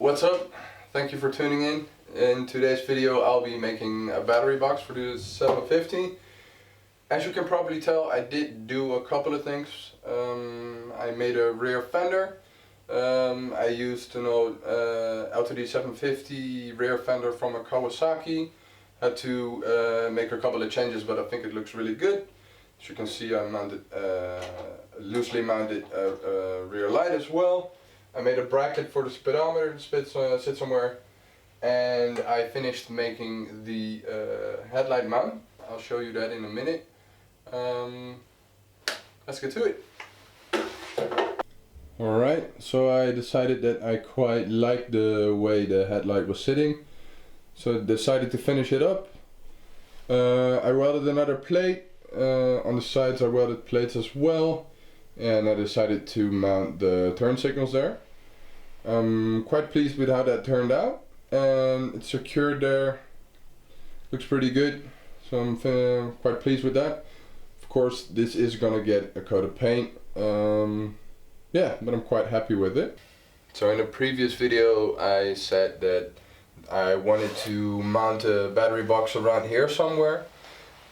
What's up? Thank you for tuning in. In today's video I'll be making a battery box for the 750. As you can probably tell, I did do a couple of things. I made a rear fender. I used an old LTD 750 rear fender from a Kawasaki. Had to make a couple of changes, but I think it looks really good. As you can see, I mounted loosely mounted rear light as well. I made a bracket for the speedometer to sit somewhere, and I finished making the headlight mount. I'll show you that in a minute. Let's get to it. Alright, so I decided that I quite liked the way the headlight was sitting, so I decided to finish it up. I welded another plate. On the sides I welded plates as well, and I decided to mount the turn signals there. I'm quite pleased with how that turned out, and it's secured there. Looks pretty good, so I'm quite pleased with that. Of course, this is gonna get a coat of paint. Yeah, but I'm quite happy with it. So in a previous video I said that I wanted to mount a battery box around here somewhere.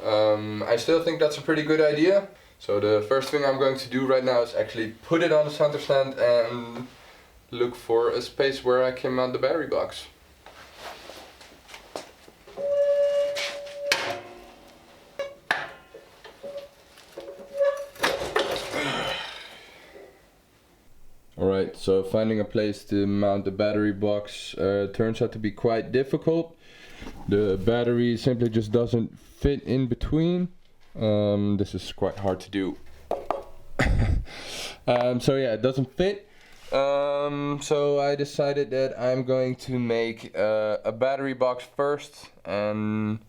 I still think that's a pretty good idea. So the first thing I'm going to do right now is actually put it on the center stand and look for a space where I can mount the battery box. Alright, so finding a place to mount the battery box turns out to be quite difficult. The battery simply just doesn't fit in between. This is quite hard to do. So yeah, it doesn't fit. So I decided that I'm going to make a battery box first, and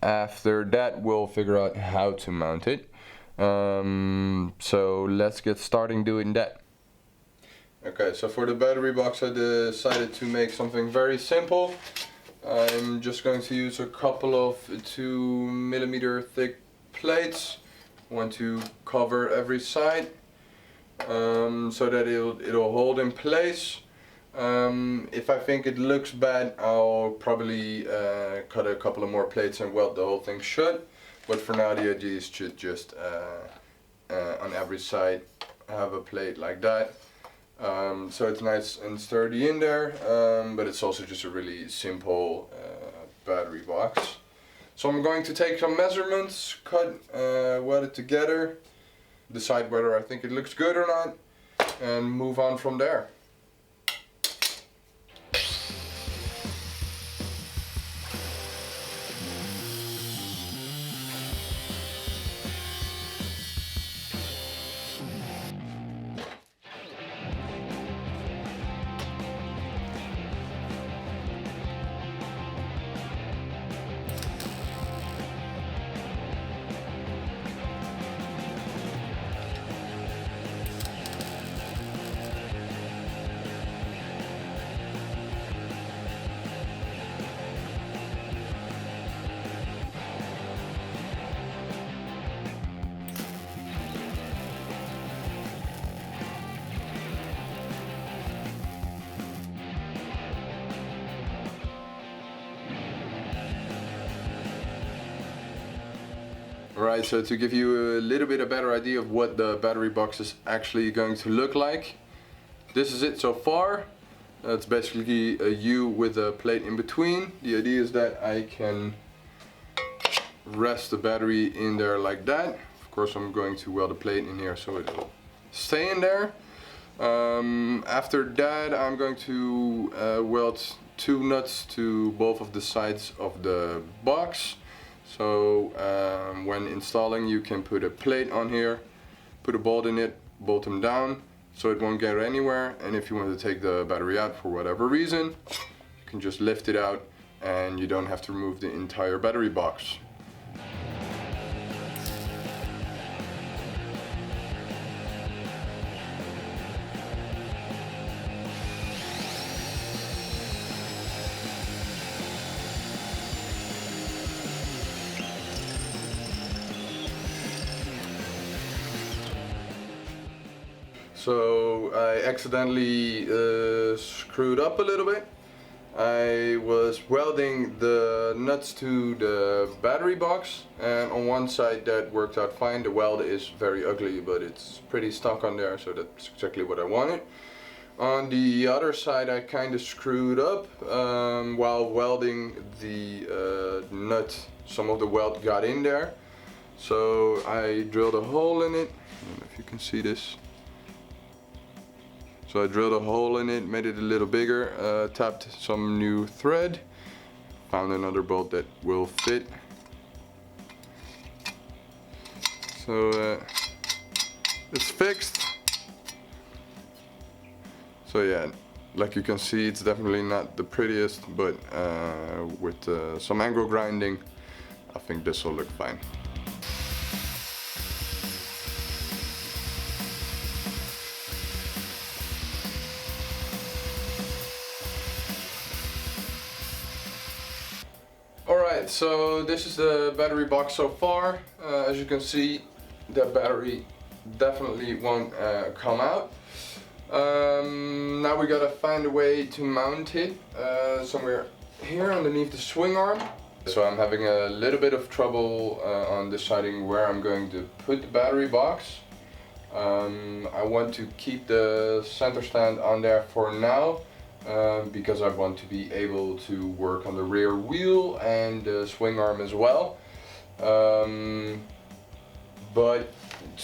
after that we'll figure out how to mount it. So let's get starting doing that. Okay, so for the battery box I decided to make something very simple. I'm just going to use a couple of 2mm thick plates. I want to cover every side so that it'll hold in place. If I think it looks bad, I'll probably cut a couple of more plates and weld the whole thing shut. But for now the idea is to just on every side have a plate like that. So it's nice and sturdy in there, but it's also just a really simple battery box. So I'm going to take some measurements, cut, weld it together, decide whether I think it looks good or not, and move on from there. Alright, so to give you a little bit a better idea of what the battery box is actually going to look like, this is it so far. It's basically a U with a plate in between. The idea is that I can rest the battery in there like that. Of course I'm going to weld a plate in here so it will stay in there. After that I'm going to weld 2 nuts to both of the sides of the box. So when installing, you can put a plate on here, put a bolt in it, bolt them down so it won't get anywhere, and if you want to take the battery out for whatever reason, you can just lift it out and you don't have to remove the entire battery box. So I accidentally screwed up a little bit. I was welding the nuts to the battery box, and on one side that worked out fine. The weld is very ugly, but it's pretty stuck on there, so that's exactly what I wanted. On the other side I kind of screwed up while welding the nut. Some of the weld got in there, so I drilled a hole in it. I don't know if you can see this. So I drilled a hole in it, made it a little bigger, tapped some new thread, found another bolt that will fit. So it's fixed. So yeah, like you can see, it's definitely not the prettiest, but with some angle grinding, I think this will look fine. Alright, so this is the battery box so far. As you can see, the battery definitely won't come out. Now we gotta find a way to mount it somewhere here underneath the swing arm. So I'm having a little bit of trouble on deciding where I'm going to put the battery box. I want to keep the center stand on there for now. Because I want to be able to work on the rear wheel and the swing arm as well. But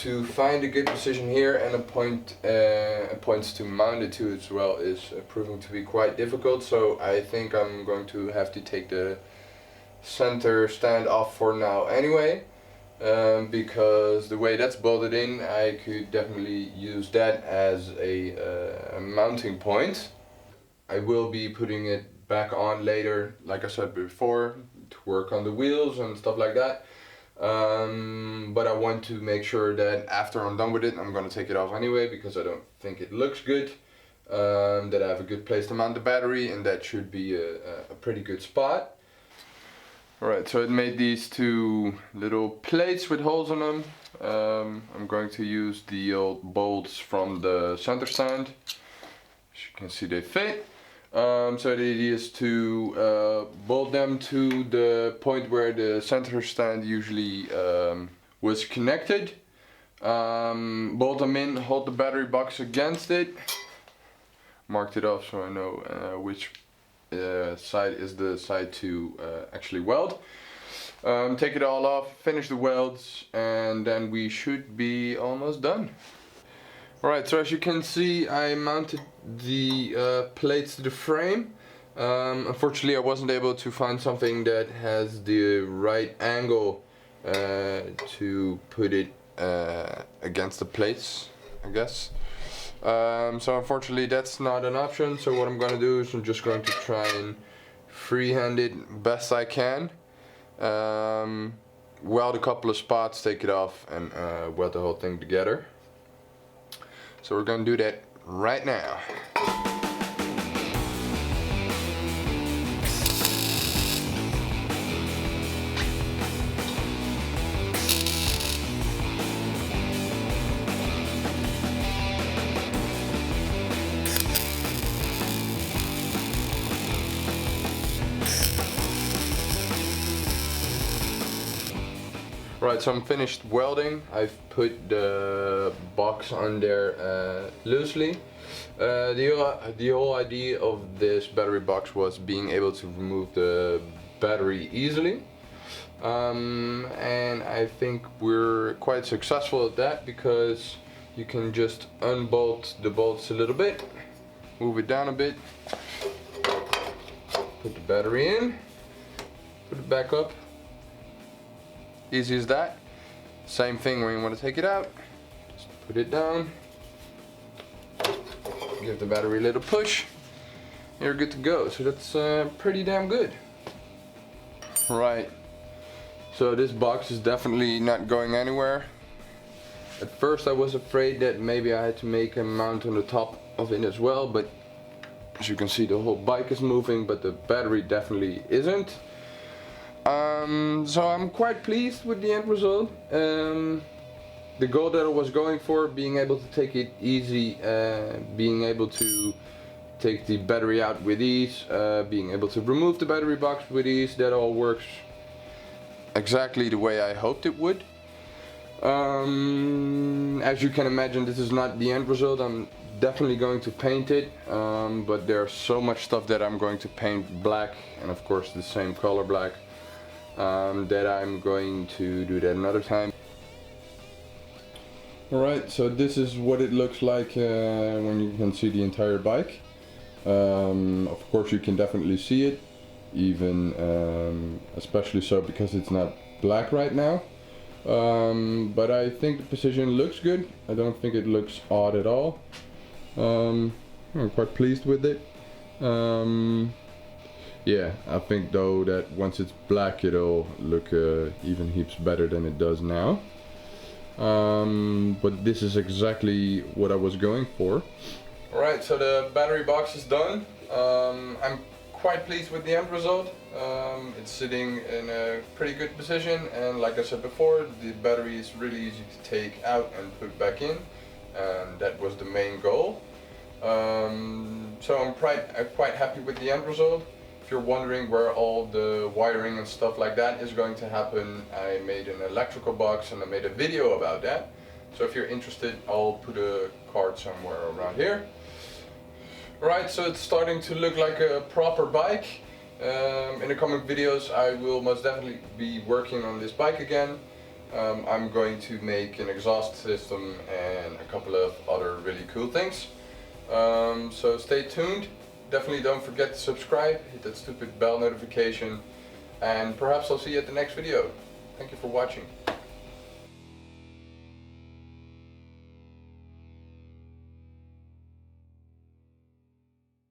to find a good position here and points to mount it to as well is proving to be quite difficult. So I think I'm going to have to take the center stand off for now anyway. Because the way that's bolted in, I could definitely use that as a mounting point. I will be putting it back on later, like I said before, to work on the wheels and stuff like that. But I want to make sure that after I'm done with it, I'm going to take it off anyway, because I don't think it looks good. That I have a good place to mount the battery, and that should be a pretty good spot. Alright, so it made these two little plates with holes in them. I'm going to use the old bolts from the center stand. As you can see, they fit. So the idea is to bolt them to the point where the center stand usually was connected. Bolt them in, hold the battery box against it. Marked it off so I know which side is the side to actually weld. Take it all off, finish the welds, and then we should be almost done. Alright, so as you can see, I mounted the plates to the frame. Unfortunately I wasn't able to find something that has the right angle to put it against the plates, I guess. So unfortunately that's not an option, so what I'm going to do is I'm just going to try and freehand it best I can. Weld a couple of spots, take it off, and weld the whole thing together. So we're going to do that right now. Right, so I'm finished welding. I've put the box on there loosely. The whole idea of this battery box was being able to remove the battery easily. And I think we're quite successful at that, because you can just unbolt the bolts a little bit, move it down a bit, put the battery in, put it back up. Easy as that. Same thing when you want to take it out. Just put it down. Give the battery a little push. You're good to go. So that's pretty damn good. Right. So this box is definitely not going anywhere. At first I was afraid that maybe I had to make a mount on the top of it as well, but as you can see the whole bike is moving, but the battery definitely isn't. So I'm quite pleased with the end result. the goal that I was going for, being able to take it easy, being able to take the battery out with ease, being able to remove the battery box with ease, that all works exactly the way I hoped it would. As you can imagine, this is not the end result. I'm definitely going to paint it, but there's so much stuff that I'm going to paint black, and of course the same color black, that I'm going to do that another time. Alright, so this is what it looks like when you can see the entire bike. Of course you can definitely see it, even especially so because it's not black right now. But I think the precision looks good. I don't think it looks odd at all. I'm quite pleased with it. Yeah, I think though that once it's black it'll look even heaps better than it does now. But this is exactly what I was going for. Alright, so the battery box is done. I'm quite pleased with the end result. It's sitting in a pretty good position, and like I said before, the battery is really easy to take out and put back in, and that was the main goal. So I'm quite happy with the end result. If you're wondering where all the wiring and stuff like that is going to happen, I made an electrical box and I made a video about that. So if you're interested, I'll put a card somewhere around here. Right, so it's starting to look like a proper bike. In the coming videos I will most definitely be working on this bike again. I'm going to make an exhaust system and a couple of other really cool things. So stay tuned. Definitely don't forget to subscribe, hit that stupid bell notification, and perhaps I'll see you at the next video. Thank you for watching.